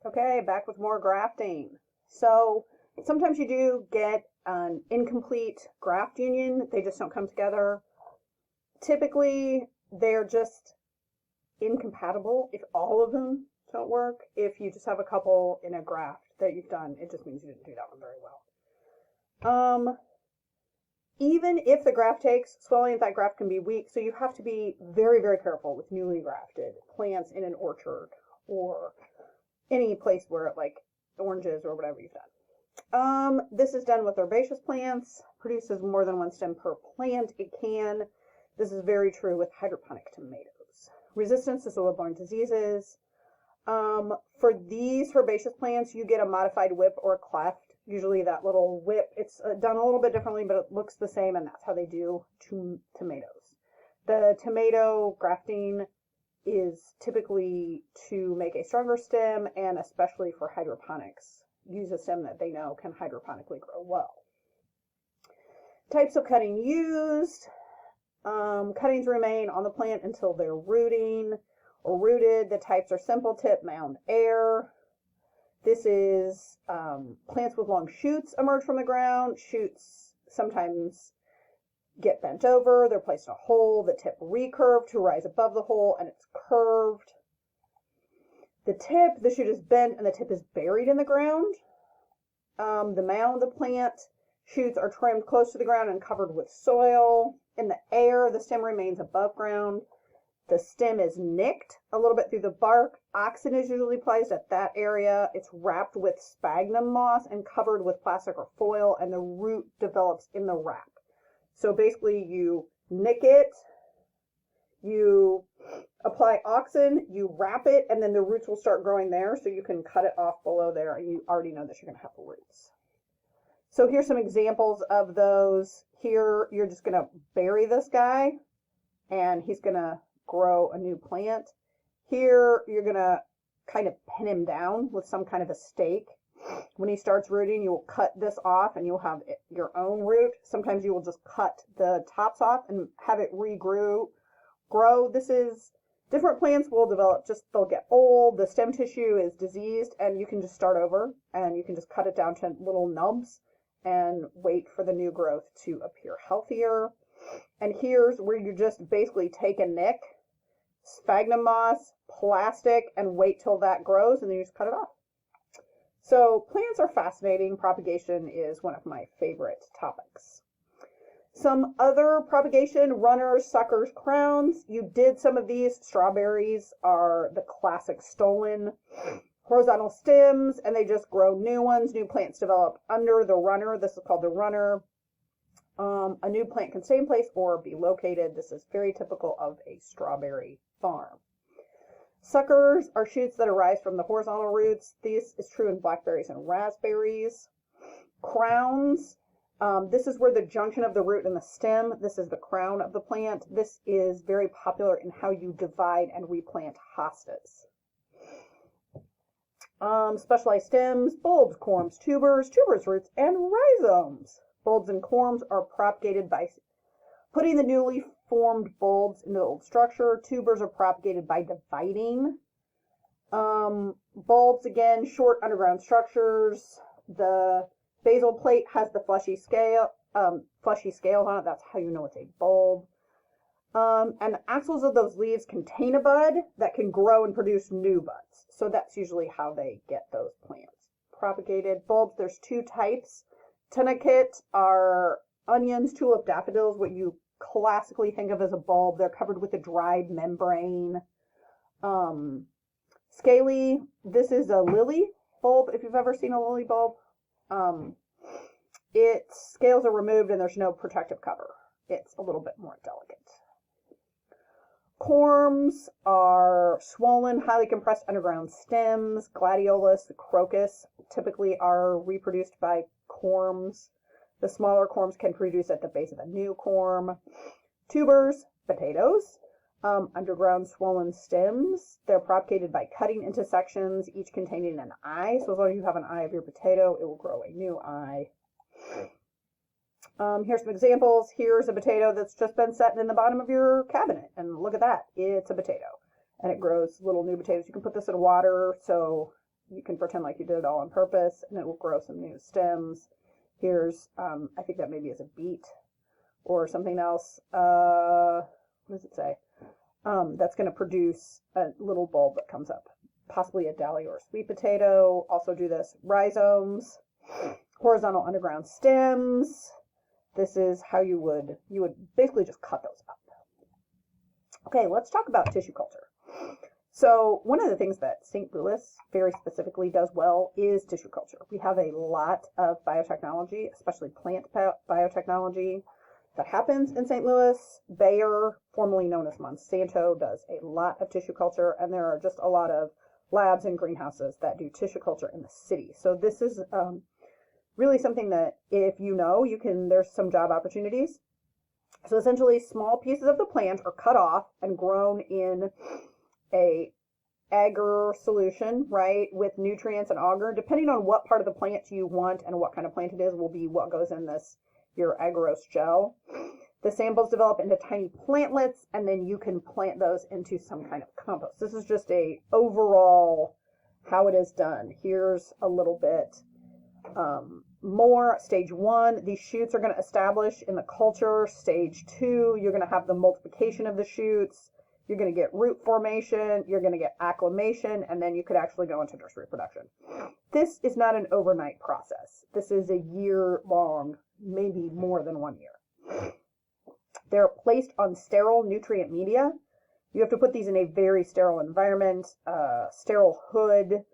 Okay, back with more grafting. So sometimes you do get an incomplete graft union. They just don't come together. Typically, they're just incompatible if all of them don't work. If you just have a couple in a graft that you've done, it just means you didn't do that one very well. Even if the graft takes, swelling of that graft can be weak, so you have to be very, very careful with newly grafted plants in an orchard or any place where, like, oranges or whatever you've done. This is done with herbaceous plants, produces more than one stem per plant. It can. This is very true with hydroponic tomatoes. Resistance to soil-borne diseases. For these herbaceous plants, you get a modified whip or a cleft. Usually that little whip, it's done a little bit differently, but it looks the same, and that's how they do tomatoes. The tomato grafting is typically to make a stronger stem, and especially for hydroponics, use a stem that they know can hydroponically grow well. Types of cutting used. Cuttings remain on the plant until they're rooting or rooted. The types are simple tip, mound, air. This is plants with long shoots emerge from the ground. Shoots sometimes get bent over. They're placed in a hole. The tip recurved to rise above the hole, and it's curved. The shoot is bent, and the tip is buried in the ground. The mound, the plant shoots are trimmed close to the ground and covered with soil. In the air, the stem remains above ground. The stem is nicked a little bit through the bark. Oxen is usually placed at that area. It's wrapped with sphagnum moss and covered with plastic or foil, and the root develops in the wrap. So basically, you nick it, you apply oxen, you wrap it, and then the roots will start growing there, so you can cut it off below there, and you already know that you're going to have the roots. So here's some examples of those. Here, you're just going to bury this guy, and he's going to grow a new plant. Here, you're going to kind of pin him down with some kind of a stake. When he starts rooting, you'll cut this off and you'll have your own root. Sometimes you will just cut the tops off and have it regrow. This is, different plants will develop, they'll get old, the stem tissue is diseased, and you can just start over and you can just cut it down to little nubs and wait for the new growth to appear healthier. And here's where you just basically take a nick, sphagnum moss, plastic, and wait till that grows, and then you just cut it off. So plants are fascinating. Propagation is one of my favorite topics. Some other propagation, runners, suckers, crowns. You did some of these. Strawberries are the classic stolen horizontal stems, and they just grow new ones. New plants develop under the runner. This is called the runner. A new plant can stay in place or be located. This is very typical of a strawberry farm. Suckers are shoots that arise from the horizontal roots. This is true in blackberries and raspberries. Crowns, this is where the junction of the root and the stem, this is the crown of the plant. This is very popular in how you divide and replant hostas. Specialized stems, bulbs, corms, tubers, roots, and rhizomes. Bulbs and corms are propagated by putting the newly formed bulbs into the old structure. Tubers are propagated by dividing. Bulbs, again, short underground structures. The basal plate has the fleshy scales on it. That's how you know it's a bulb. And the axils of those leaves contain a bud that can grow and produce new buds. So that's usually how they get those plants propagated. Bulbs, there's two types. Tunicate are onions, tulip, daffodils, what you classically think of as a bulb. They're covered with a dried membrane. Scaly, this is a lily bulb, if you've ever seen a lily bulb. Its scales are removed and there's no protective cover. It's a little bit more delicate. Corms are swollen, highly compressed underground stems. Gladiolus, the crocus, typically are reproduced by corms. The smaller corms can produce at the base of a new corm. Tubers, potatoes, underground swollen stems. They're propagated by cutting into sections, each containing an eye. So as long as you have an eye of your potato, it will grow a new eye. Here's some examples. Here's a potato that's just been set in the bottom of your cabinet. And look at that. It's a potato. And it grows little new potatoes. You can put this in water so you can pretend like you did it all on purpose, and it will grow some new stems. Here's, I think that maybe is a beet or something else. What does it say? That's going to produce a little bulb that comes up. Possibly a dahlia or sweet potato. Also do this. Rhizomes, horizontal underground stems. This is how you would basically just cut those up. Okay, let's talk about tissue culture. So one of the things that St. Louis very specifically does well is tissue culture. We have a lot of biotechnology, especially plant biotechnology, that happens in St. Louis. Bayer, formerly known as Monsanto, does a lot of tissue culture, and there are just a lot of labs and greenhouses that do tissue culture in the city. So this is really something that, if you know, there's some job opportunities. So essentially, small pieces of the plant are cut off and grown in a agar solution, right, with nutrients and agar. Depending on what part of the plant you want and what kind of plant it is, will be what goes in your agarose gel. The samples develop into tiny plantlets, and then you can plant those into some kind of compost. This is just a overall how it is done. Here's a little bit more. Stage 1, these shoots are going to establish in the culture. Stage 2, you're going to have the multiplication of the shoots. You're going to get root formation. You're going to get acclimation, and then you could actually go into nursery production. This is not an overnight process. This is a year-long, maybe more than 1 year. They're placed on sterile nutrient media. You have to put these in a very sterile environment, sterile hood.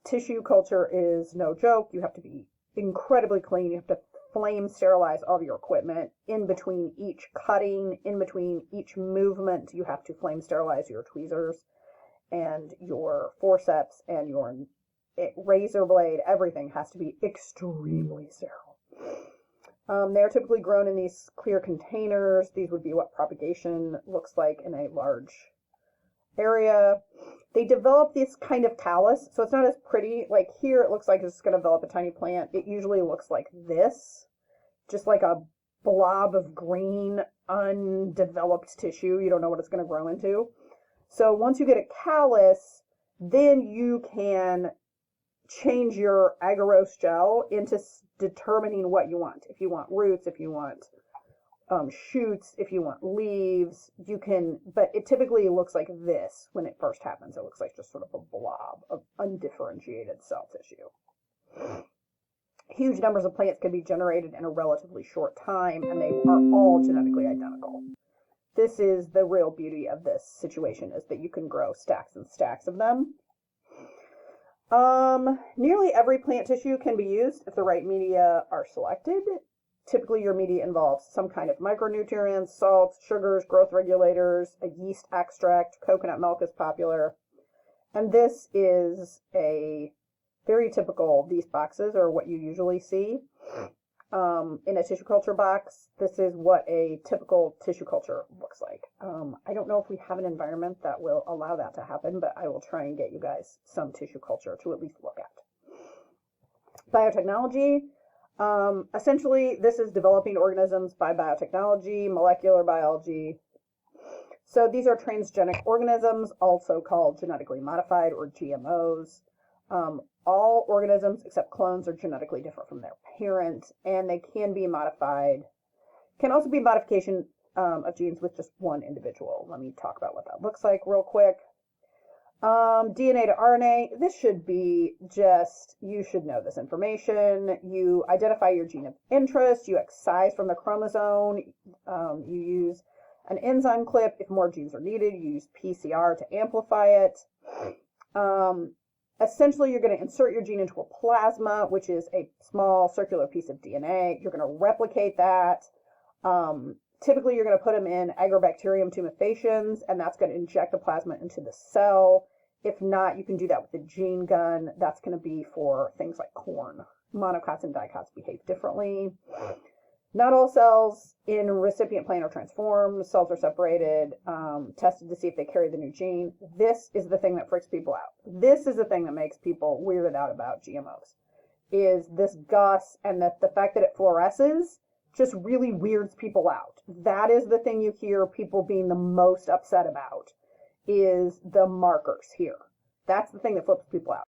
Tissue culture is no joke. You have to be incredibly clean. You have to flame sterilize all of your equipment. In between each cutting, in between each movement, you have to flame sterilize your tweezers and your forceps and your razor blade. Everything has to be extremely sterile. They're typically grown in these clear containers. These would be what propagation looks like in a large area. They develop this kind of callus, so it's not as pretty. Like here, it looks like it's going to develop a tiny plant. It usually looks like this, just like a blob of green, undeveloped tissue. You don't know what it's going to grow into. So once you get a callus, then you can change your agarose gel into determining what you want. If you want roots, if you want shoots, if you want leaves, you can, but it typically looks like this when it first happens. It looks like just sort of a blob of undifferentiated cell tissue. Huge numbers of plants can be generated in a relatively short time, and they are all genetically identical. This is the real beauty of this situation, is that you can grow stacks and stacks of them. Nearly every plant tissue can be used if the right media are selected. Typically, your media involves some kind of micronutrients, salts, sugars, growth regulators, a yeast extract. Coconut milk is popular. And this is a very typical, these boxes are what you usually see in a tissue culture box. This is what a typical tissue culture looks like. I don't know if we have an environment that will allow that to happen, but I will try and get you guys some tissue culture to at least look at. Biotechnology. Essentially, this is developing organisms by biotechnology, molecular biology. So these are transgenic organisms, also called genetically modified or GMOs. All organisms except clones are genetically different from their parent, and they can be modified. Can also be modification of genes with just one individual. Let me talk about what that looks like real quick. DNA to RNA, this should be just, you should know this information. You identify your gene of interest, you excise from the chromosome, you use an enzyme clip. If more genes are needed, you use PCR to amplify it. Essentially, you're going to insert your gene into a plasma, which is a small circular piece of DNA. You're going to replicate that. Typically, you're going to put them in Agrobacterium tumefaciens, and that's going to inject the plasma into the cell. If not, you can do that with the gene gun. That's going to be for things like corn. Monocots and dicots behave differently. Not all cells in recipient plant are transformed. Cells are separated, tested to see if they carry the new gene. This is the thing that freaks people out. This is the thing that makes people weirded out about GMOs, is this gus, and that the fact that it fluoresces just really weirds people out. That is the thing you hear people being the most upset about, is the markers here. That's the thing that flips people out.